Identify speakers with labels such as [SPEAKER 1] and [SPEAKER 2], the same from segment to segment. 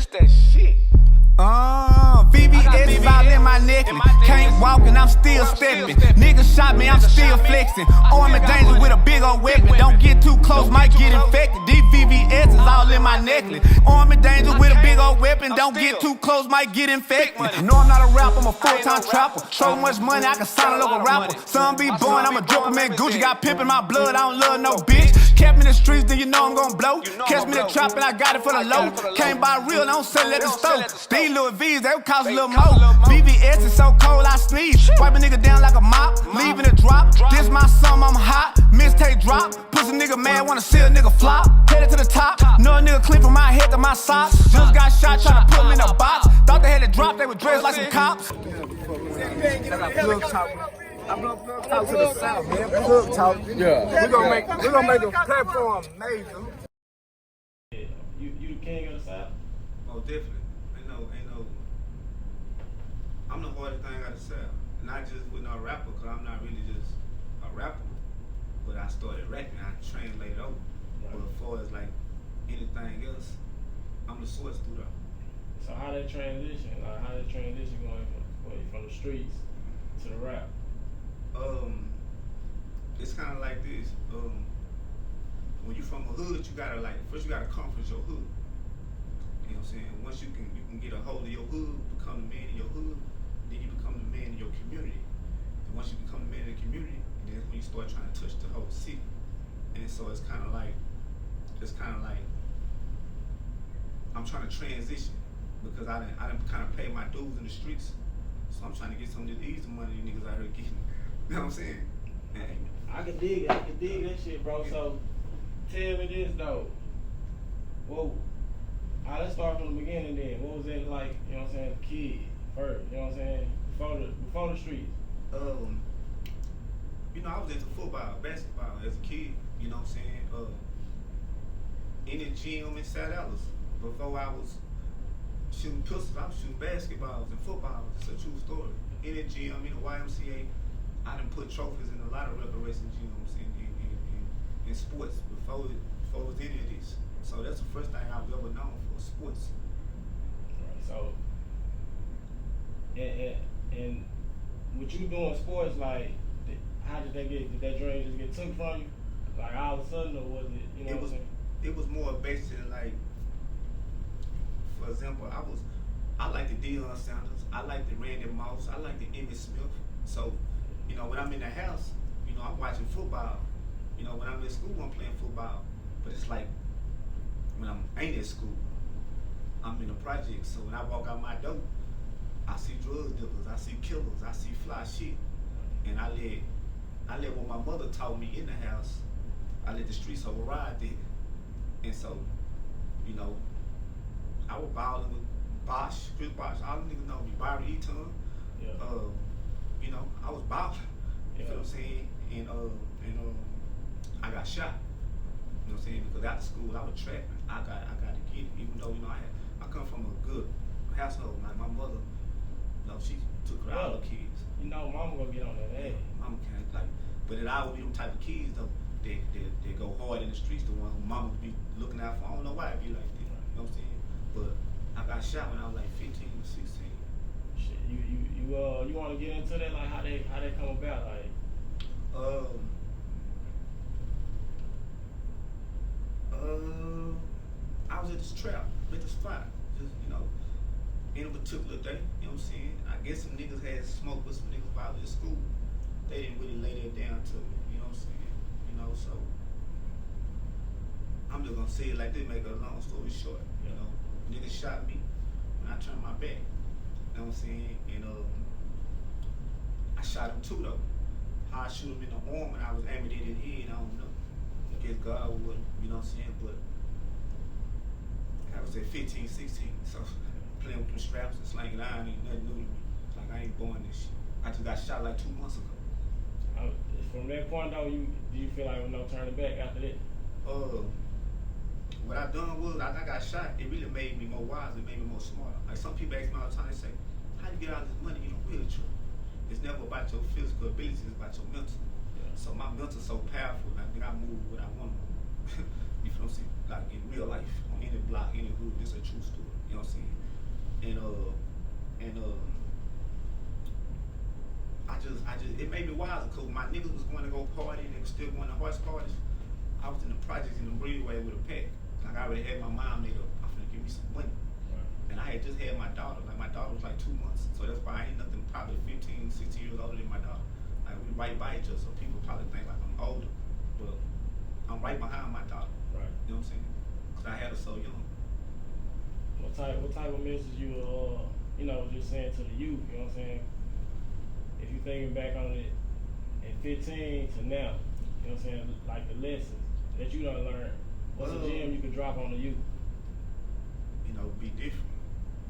[SPEAKER 1] This that shit.
[SPEAKER 2] VVS all in my necklace. Can't walk and I'm still stepping. Niggas shot me, I'm still flexing. Armed and dangerous with a big old weapon. Don't get too close, might get infected. These VVS is all in my necklace. Armed and dangerous with a big old weapon. Don't get too close, might get infected. No, I'm not a rapper, I'm a full-time trapper. So much money, I can sign a local rapper. Son be born, I'm a dripper, man. Gucci got pimp in my blood, I don't love no bitch. Kept me in the streets, then you know I'm gon' blow. Catch me in the trap and I got it for the low. Can't buy real, I don't sell it at the store. These little V's, they would cost a little more. VVS is so cold, I sneeze. Wipe a nigga down like a mop, leaving a drop. This my sum, I'm hot. Mistake drop. Pussy nigga mad, wanna see a nigga flop. Headed to the top. No nigga clean from my head to my socks. Just got shot, tryna put me in a box. Thought they had to drop, they were dressed like some cops.
[SPEAKER 1] I got PlugTalk. I blow PlugTalk to the south, man. PlugTalk.
[SPEAKER 3] Yeah.
[SPEAKER 1] We gonna make the platform major.
[SPEAKER 3] You the king of the south?
[SPEAKER 4] Oh, definitely. Ain't no. I'm the hardest thing I gotta sell. Not just with no rapper, cause I'm not really just a rapper. But I started rapping, I translated over. Right. But as far as like anything else, I'm the source through that.
[SPEAKER 3] So how that transition? Like how that transition going from the streets to the rap?
[SPEAKER 4] It's kind of like this. When you from a hood, you gotta first you gotta comfort your hood. You know what I'm saying? Once you can get a hold of your hood, become the man in your hood, then you become the man in your community. And once you become the man in the community, then that's when you start trying to touch the whole city. And so it's kind of like I'm trying to transition because I didn't kind of pay my dues in the streets. So I'm trying to get some of these money you niggas out here getting. You know what I'm saying?
[SPEAKER 3] I can dig it. I can dig that shit, bro. So tell me this though. Whoa. Let's start from the beginning then. What was it like, you know what I'm saying, kid first, you know what I'm saying, before the streets?
[SPEAKER 4] You know, I was into football, basketball as a kid, you know what I'm saying? In the gym in South Dallas. Before I was shooting pistols, I was shooting basketballs and football. It's a true story. In the gym, in the YMCA, I done put trophies in a lot of recreation gyms in sports before it was any of this. So that's the first thing I've ever known for sports.
[SPEAKER 3] Right, so, and with you doing sports, like, how did that dream just get took from you? Like all of a sudden, or was it, you know what I'm saying?
[SPEAKER 4] It was more based in like, for example, I like the Deion Sanders, I like the Randy Moss, I like the Emmitt Smith. So, you know, when I'm in the house, you know, I'm watching football. You know, when I'm in school, I'm playing football. But it's like, when I ain't at school, I'm in a project. So when I walk out my door, I see drug dealers, I see killers, I see fly shit. And I let what my mother taught me in the house, I let the streets override that. And so, you know, I was balling with Bosch, Chris Bosch, all them niggas know me, Byron Eaton.
[SPEAKER 3] Yeah.
[SPEAKER 4] You know, I was balling. You feel what I'm saying? And I got shot. You know what I'm saying? Because after school I was trapping. I got to get it, even though, you know, I come from a good household. Like my mother, you know, she took her all the kids.
[SPEAKER 3] You know, mama gonna get on that ass.
[SPEAKER 4] Mama can't like, but it always be them type of kids though. They go hard in the streets. The one who mama be looking out for. I don't know why it be like that. You know what I'm saying? But I got shot when I was like 15 or 16.
[SPEAKER 3] Shit, you want to get into that, like how they come about, like?
[SPEAKER 4] I was at this trap, at the spot, just, you know, in a particular day, you know what I'm saying? I guess some niggas had smoked with some niggas while I was in school. They didn't really lay that down to me, you know what I'm saying? You know, so I'm just gonna say it like this, make a long story short, you know. Niggas shot me when I turned my back, you know what I'm saying? And I shot him too though. How I shoot him in the arm and I was aiming at his head, I don't know. I guess God would, you know what I'm saying? But I was at 15, 16, so playing with them straps and slanging iron ain't nothing new to me. Like I ain't born this shit. I just got shot like 2 months ago.
[SPEAKER 3] From that point though, do you feel like there's no turning back after that?
[SPEAKER 4] What I done was, I got shot, it really made me more wise, it made me more smarter. Like some people ask me all the time, they say, how you get all this money in a wheelchair? It's never about your physical abilities, it's about your mental. Yeah. So my mental's so powerful, I think I move what I want to move. You feel what I'm saying? Like in real life, on any block, any hood, this is a true story. You know know what I'm saying? And I just it made me wiser because my niggas was going to go party and they was still going to horse parties. I was in the projects in the breezeway with a pack. Like I already had my mom made up, I'm finna give me some money. And I had just had my daughter. Like my daughter was like 2 months. So that's why I ain't nothing probably 15, 16 years older than my daughter. Like we right by each other, so people probably think like I'm older. But I'm right behind my daughter.
[SPEAKER 3] Right.
[SPEAKER 4] You know what I'm saying? Because I had her so young.
[SPEAKER 3] What type of message you just saying to the youth, you know what I'm saying? If you thinking back on it at 15 to now, you know what I'm saying, like the lessons that you done learned, what's a gem you could drop on the youth?
[SPEAKER 4] You know, be different.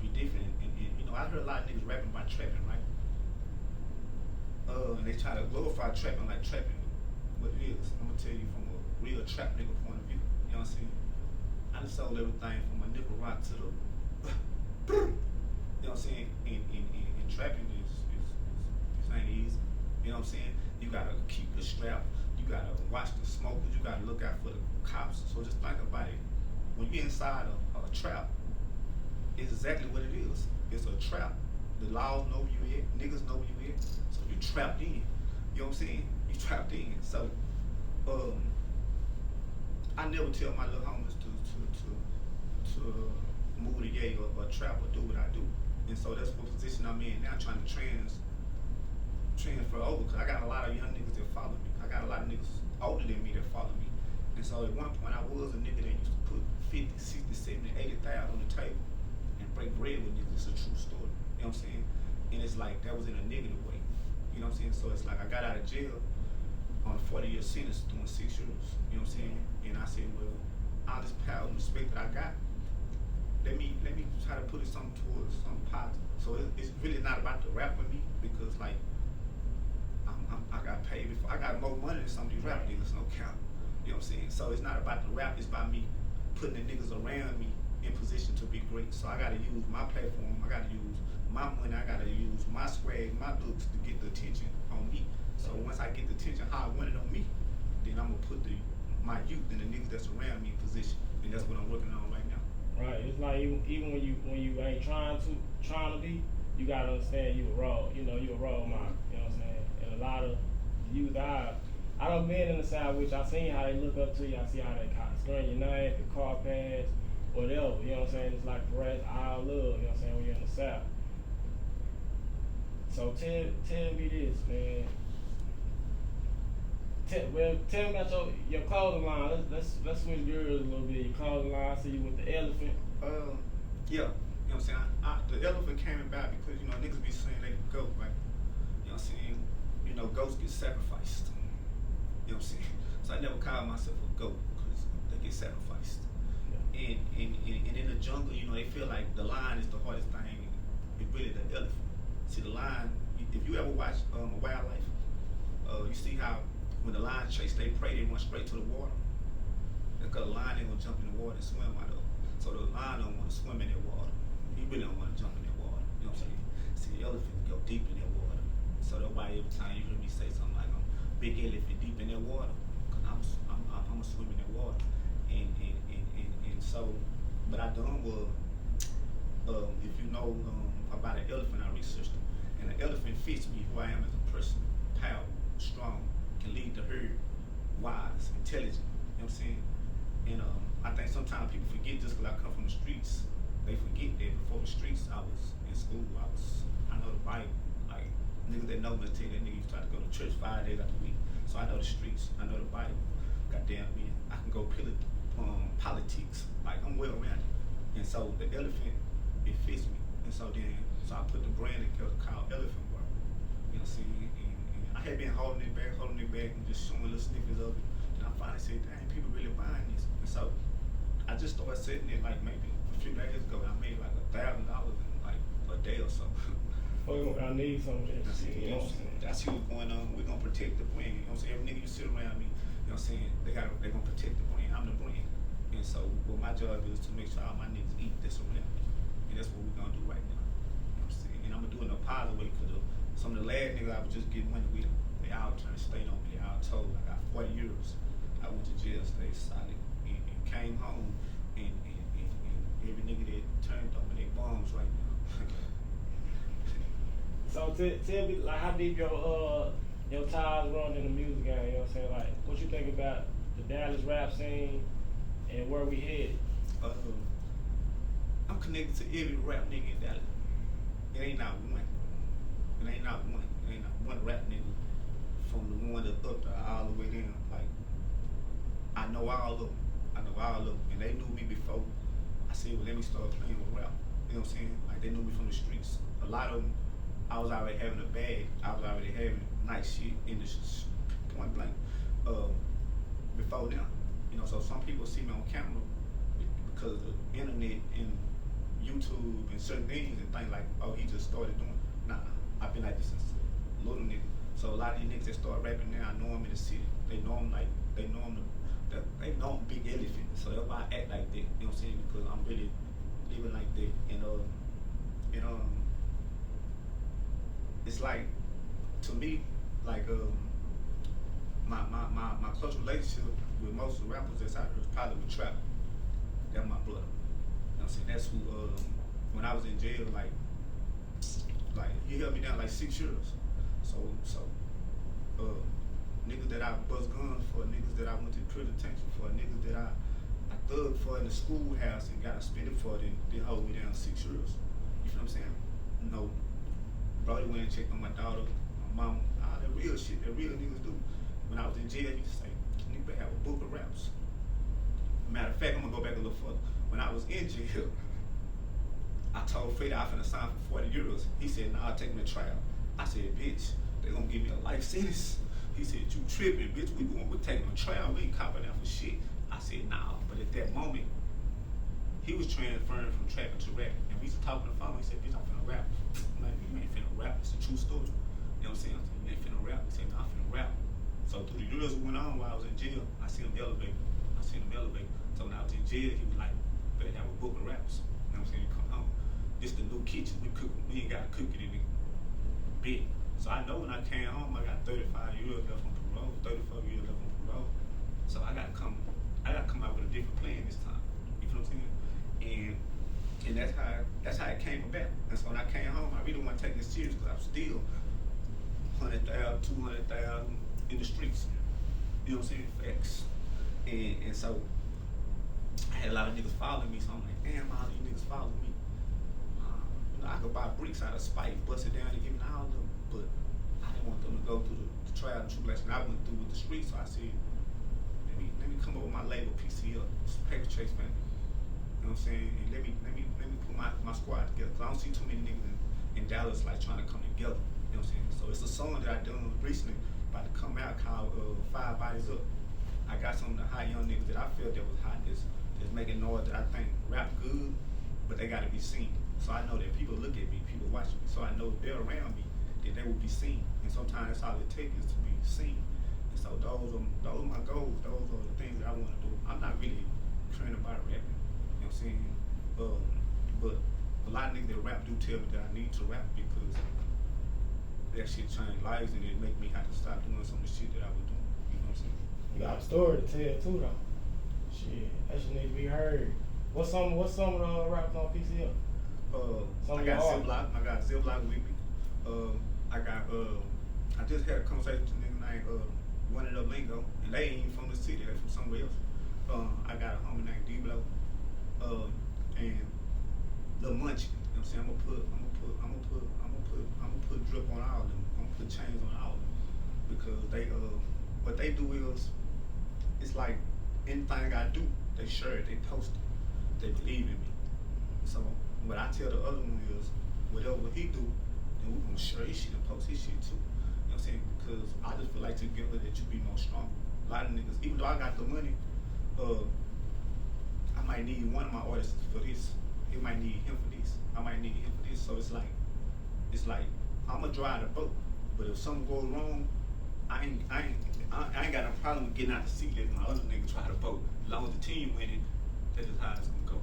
[SPEAKER 4] Be different. And you know, I heard a lot of niggas rapping about trapping, right? And they try to glorify trapping like trapping what it is. I'm gonna tell you from a real trap nigga point of view. You know what I'm saying? I done sold everything from a nickel rock to the you know what I'm saying? And trapping is ain't easy. You know what I'm saying? You gotta keep the strap, you gotta watch the smokers, you gotta look out for the cops. So just think about it. When you're inside a trap, it's exactly what it is. It's a trap. The laws know where you at, niggas know where you at, so you trapped in. You know what I'm saying? You trapped in. So I never tell my little homies to move to Yale or trap or do what I do. And so that's what position I'm in now, trying to transfer over, because I got a lot of young niggas that follow me. I got a lot of niggas older than me that follow me. And so at one point I was a nigga that used to put 50, 60, 70, 80,000 on the table and break bread with niggas. It's a true story. You know what I'm saying? And it's like that was in a negative way. You know what I'm saying? So it's like I got out of jail on a 40-year sentence doing 6 years. You know what I'm saying? And I said, well, all this power and respect that I got, let me try to put it something towards something positive. So it's really not about the rap with me, because like I got paid before. I got more money than some of these rap niggas, no count. You know what I'm saying? So it's not about the rap, it's about me putting the niggas around me in position to be great. So I gotta use my platform, I gotta use my money, I gotta use my swag, my looks to get the attention on me. So once I get the attention, how I want it on me, then I'm gonna put my youth and the niggas that's around me in position. And that's what I'm working on right now.
[SPEAKER 3] Right. It's like even when you ain't trying to be, you gotta understand you a role model. You know what I'm saying? And a lot of youth I done been in the South, which I seen how they look up to you. I see how they screen your name, the car pads, whatever. You know what I'm saying? It's like for us, I love. You know what I'm saying? When you're in the South. So tell me this, man. Tell me about your clothing line. Let's switch gears a little bit. Your clothing line. I see you with the elephant.
[SPEAKER 4] Yeah. You know what I'm saying? The elephant came about because, you know, niggas be saying they can goat, right? You know what I'm saying? You know, goats get sacrificed. You know what I'm saying? So I never called myself a goat because they get sacrificed. Yeah. And in the jungle, you know, they feel like the lion is the hardest thing. It's really the elephant. See, the lion, if you ever watch wildlife, you see how when the lion chase they prey, they run straight to the water. Because the lion ain't gonna jump in the water and swim out of it. So the lion don't want to swim in that water. He really don't want to jump in that water. You know what I'm saying? See, the elephant go deep in that water. So that's why every time you hear me say something like I'm big elephant deep in that water, because I'm gonna swim in that water. And so what I done was, if you know about an elephant, I researched it. And an elephant fits me who I am as a person. Powerful, strong, can lead the herd, wise, intelligent. You know what I'm saying? And I think sometimes people forget just because I come from the streets. They forget that before the streets, I was in school. I know the Bible. Like niggas that know me tell you that nigga used to try to go to church 5 days out the week. So I know the streets. I know the Bible. Goddamn me, I can go politics. Like I'm well rounded. And so the elephant, it fits me. And so I put the brand together called Elephant Bar. You know what I'm saying? And I had been holding it back, and just showing little snippets of it. And I finally said, dang, people really buying this. And so I just started setting it like maybe a few days ago, and I made like $1,000 in like a day or so.
[SPEAKER 3] I need some of that shit.
[SPEAKER 4] You know what I'm saying? That's what's going on. We're gonna protect the brand. You know what I'm saying? Every nigga you sit around me, you know what I'm saying? They gonna protect the brand. I'm the brand. And so what my job is to make sure all my niggas eat this around me. And that's what we're gonna do right now. You know what I'm saying? And I'm gonna do it in a positive way, because some of the last niggas I was just getting money with, they all trying to stay on me. They all told I got 40 years. I went to jail, stayed solid, and came home, and every nigga that turned on me, they
[SPEAKER 3] tell me like how deep your ties run in the music game. You know what I'm saying? Like, what you think about the Dallas rap scene and where we headed?
[SPEAKER 4] I'm connected to every rap nigga in Dallas. It ain't not one. It ain't not one. It ain't not one rap nigga from the one that's up there all the way down. Like, I know all of them. And they knew me before. I said, well, let me start playing with rap. You know what I'm saying? Like, they knew me from the streets. A lot of them, I was already having a bag. I was already having nice shit in the point blank before now. You know, so some people see me on camera because of the internet and YouTube and certain things and think like, oh, he just started doing. Nah, I've been like this since a little nigga. So a lot of these niggas that start rapping now, I know them in the city. They know them they know I'm big elephant. So that's why I act like that. You know what I'm saying? Because I'm really living like that. And it's like, to me, like my close relationship with most of the rappers that's out there is probably with Trap. That's my brother. You know what I'm saying? That's who when I was in jail, like he held me down like 6 years. So niggas that I bust guns for, niggas that I went to prison detention for, niggas that I thugged for in the schoolhouse and got suspended for, they hold me down 6 years. You feel what I'm saying? No, Brody went and checked on my daughter, my mom, all that real shit that real niggas do. When I was in jail, he used to say, nigga better have a book of raps. Matter of fact, I'm gonna go back a little further. When I was in jail, I told Fred I finna sign for 40 euros. He said, nah, I'll take me to trial. I said, bitch, they gonna give me a life sentence. He said, you tripping, bitch, we're taking a trial, we ain't copping out for shit. I said, nah, but at that moment, he was transferring from trapping to rap. And we used to talk on the phone, he said, bitch, I'm finna rap. I'm like, you ain't finna rap, it's a true story. You know what I'm saying? I said, you ain't finna rap. He said, nah, I'm finna rap. So through the years that went on while I was in jail, I seen him elevate. So when I was in jail, he was like, better have a book of raps. You know what I'm saying? You come home. This the new kitchen, we ain't gotta cook it in the bed. So I know when I came home, I got 35 years left on parole, 34 years left on parole. So I gotta come out with a different plan this time. You feel what I'm saying? And that's how it came about. And so when I came home, I really wasn't taking it serious because I'm still 100,000, 200,000 in the streets. You know what I'm saying? Facts. And so I had a lot of niggas following me, so I'm like, damn, all these niggas follow me. You know, I could buy bricks out of spite, bust it down and give me all of them, but I didn't want them to go through the trial and tribulation I went through with the streets, so I said, let me come up with my label, PCL, Paper Chase Family. You know what I'm saying? And let me put my squad together, because I don't see too many niggas in Dallas like trying to come together. You know what I'm saying? So it's a song that I done recently, about to come out, called Five Bodies Up. I got some of the hot young niggas that I felt that was hot, that's making noise that I think rap good, but they gotta be seen. So I know that people look at me, people watch me. So I know if they're around me, that they will be seen. And sometimes that's all it takes is to be seen. And so those are my goals. Those are the things that I want to do. I'm not really training about rapping. You know what I'm saying? But a lot of niggas that rap do tell me that I need to rap because that shit changed lives and it make me have to stop doing some of the shit that I was doing. You know what I'm saying?
[SPEAKER 3] You got a story to tell too, though. Shit, that shit need to be heard. What's some of the rappers on PCL?
[SPEAKER 4] I got Ziploc with me. I just had a conversation with a nigga named Running Up Lingo, and they ain't even from the city, they from somewhere else. I got a homie named D-Blow, and Lil Munchie. You know what I'm saying? I'm gonna put drip on all of them. I'm gonna put chains on all of them because they what they do is, it's like anything I do, they share it, they post it, they believe in me. So what I tell the other one is, whatever he do, then we're gonna share his shit and post his shit too. You know what I'm saying? Because I just feel like together that you be more strong. A lot of niggas, even though I got the money, I might need one of my artists for this. He might need him for this. I might need him for this. So it's like I'm gonna drive the boat, but if something goes wrong, I ain't got no problem with getting out the seat letting my other nigga try the boat. As long as the team winning, that's just how it's gonna go.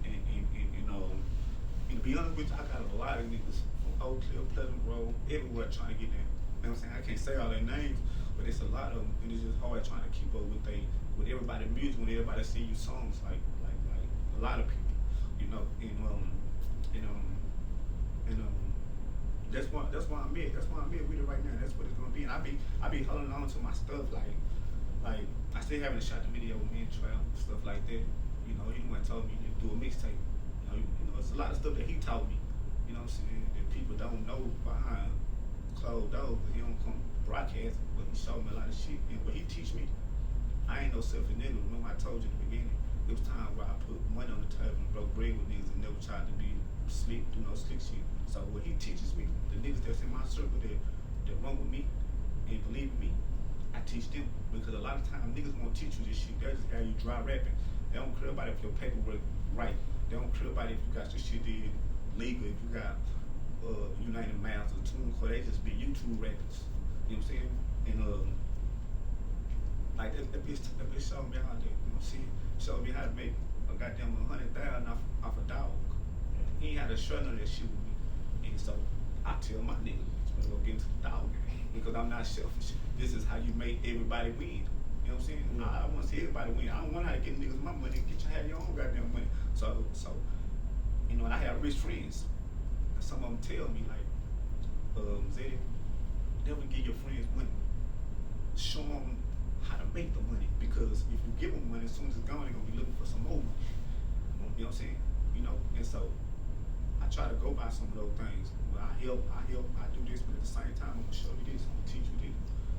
[SPEAKER 4] And to be honest with you, I got a lot of niggas from Oak Cliff, Pleasant Grove, everywhere trying to get there. You know what I'm saying? I can't say all their names, but it's a lot of them, and it's just hard trying to keep up with everybody's music when everybody see you songs like a lot of people, you know. And That's why I'm here. That's why I'm here with it right now. That's what it's gonna be. And I be holding on to my stuff like I still haven't shot the video with me and Trav, stuff like that. You know, he the one told me to do a mixtape. You know, it's a lot of stuff that he taught me. You know what I'm saying? That people don't know behind closed doors, because he don't come broadcast. But he showed me a lot of shit. And what he teach me, I ain't no selfish nigga. Remember I told you in the beginning, it was time where I put money on the table and broke bread with niggas and never tried to be slick, do no slick shit. So what he teaches me, the niggas that's in my circle that run with me and believe in me, I teach them. Because a lot of times niggas won't teach you this shit. They just have you dry rapping. They don't care about if your paperwork right. They don't care about if you got your shit did legal, if you got United Miles or TuneCore. They just be YouTube rappers. You know what I'm saying? And like that bitch showed me how to, you know what I'm saying? Showed me how to make a goddamn 100,000 off a dog. He ain't had a shred of that shit with me. And so I tell my nigga, let's go get into the dog game. Because I'm not selfish. This is how you make everybody win. You know what I'm saying? I want to see everybody win. I don't want how to get niggas my money. Have your own goddamn money. So you know, and I have rich friends. And some of them tell me like, Zetti, never give your friends money. Show them how to make the money. Because if you give them money, as soon as it's gone, they're gonna be looking for some more money. You know what I'm saying? You know, and so I try to go by some of those things. Well, I help, I do this, but at the same time, I'm gonna show you this, I'm gonna teach you this.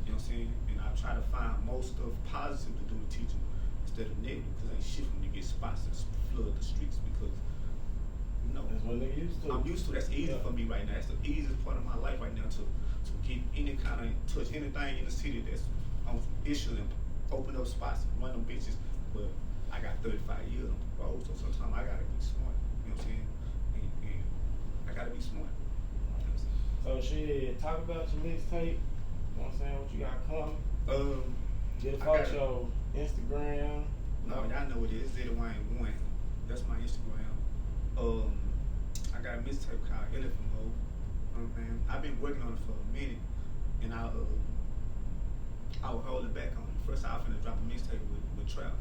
[SPEAKER 4] You know what I'm saying? And I try to find most stuff positive to do with teaching instead of negative, because ain't shit when you get spots that flood the streets, because you know,
[SPEAKER 3] that's what nigga used to.
[SPEAKER 4] I'm used to. That's easy for me right now. That's the easiest part of my life right now to get any kind of touch anything in the city that's on issues and open up spots and run them bitches. But I got 35 years on the road, so sometimes I gotta be smart. You know what I'm saying? And I gotta be smart.
[SPEAKER 3] So shit, talk about your mixtape. You know what I'm saying? What you got coming? Get a folks your Instagram.
[SPEAKER 4] No, y'all know what it is. Zetti1. That's my Instagram. I got a mixtape called Elephant Mode. I've been working on it for a minute, and I was holding back on it. First, I was finna drop a mixtape with Trap,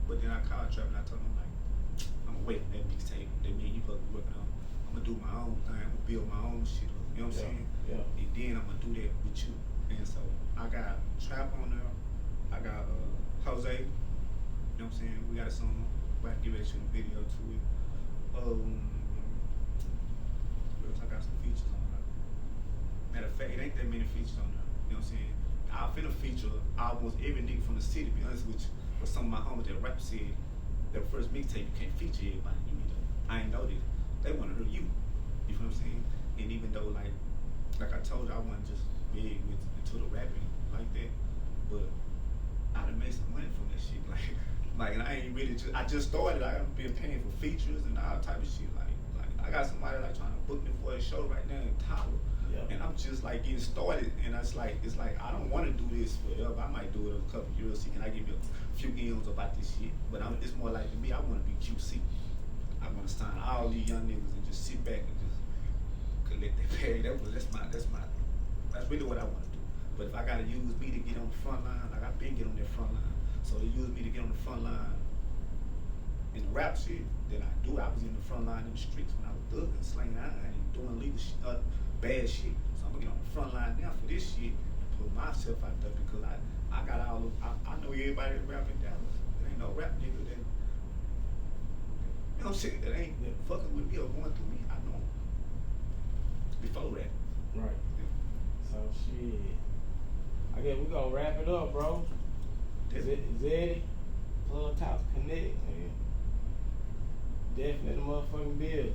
[SPEAKER 4] but then I called Trap and I told him like, I'm gonna wait on that mixtape that me and you supposed to be working on. I'm gonna do my own thing. I'm gonna build my own shit up. You know what I'm saying?
[SPEAKER 3] Yeah.
[SPEAKER 4] And then I'm gonna do that with you. And so I got Trap on there. I got Jose. You know what I'm saying? We got a song. We got to get ready to shoot a video to it. I got some features on there. Matter of fact, it ain't that many features on there. You know what I'm saying? I'm finna feature almost every nigga from the city, to be honest with you. But some of my homies that rap said their first mixtape, you can't feature everybody. You need to. I ain't know this. They want to hear you. You feel what I'm saying? And even though like I told you, I wasn't just big into the rapping like that, but I done made some money from that shit. Like I ain't really I just started. I've been paying for features and all type of shit. Like I got somebody like trying to book me for a show right now in Tyler. Yeah. And I'm just like getting started, and it's like I don't want to do this forever. I might do it in a couple of years. See, can I give you a few M's about this shit? But it's more like to me, I want to be QC. I want to sign all these young niggas and just sit back and just collect their pay. That's really what I want to do. But if I gotta use me to get on the front line, like I've been getting on that front line. So they use me to get on the front line in the rap shit, then I do. I was in the front line in the streets when I was thugging, slinging iron, and doing illegal shit, bad shit. So I'm gonna get on the front line now for this shit and put myself out there, because I got all of, I know everybody that rap in Dallas. There ain't no rap nigga that, you know what I'm saying, that ain't fucking with me or going through me. I know before that.
[SPEAKER 3] Right. Yeah. So shit, I guess we gonna wrap it up, bro. Zetti, PlugTalk Connect, man. Definitely motherfucking build.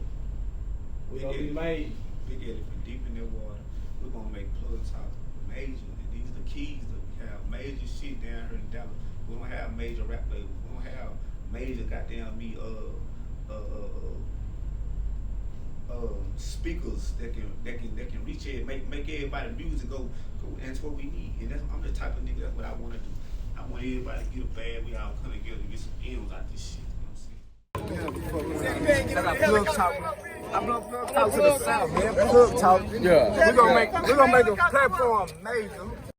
[SPEAKER 3] We gonna be made.
[SPEAKER 4] Big elephant deep in that water. We're gonna make PlugTalk major. And these are the keys that we have major shit down here in Dallas. We don't have major rap labels. We don't have major goddamn speakers that can reach it, make everybody music go, and that's what we need. And I'm the type of nigga, that's what I wanna do. I want everybody to get a bag. We all come together and get some M's out this shit. You know what I'm saying?
[SPEAKER 1] I got PlugTalk. I'm PlugTalk to the south, man. PlugTalk. Yeah. We're gonna make the platform major.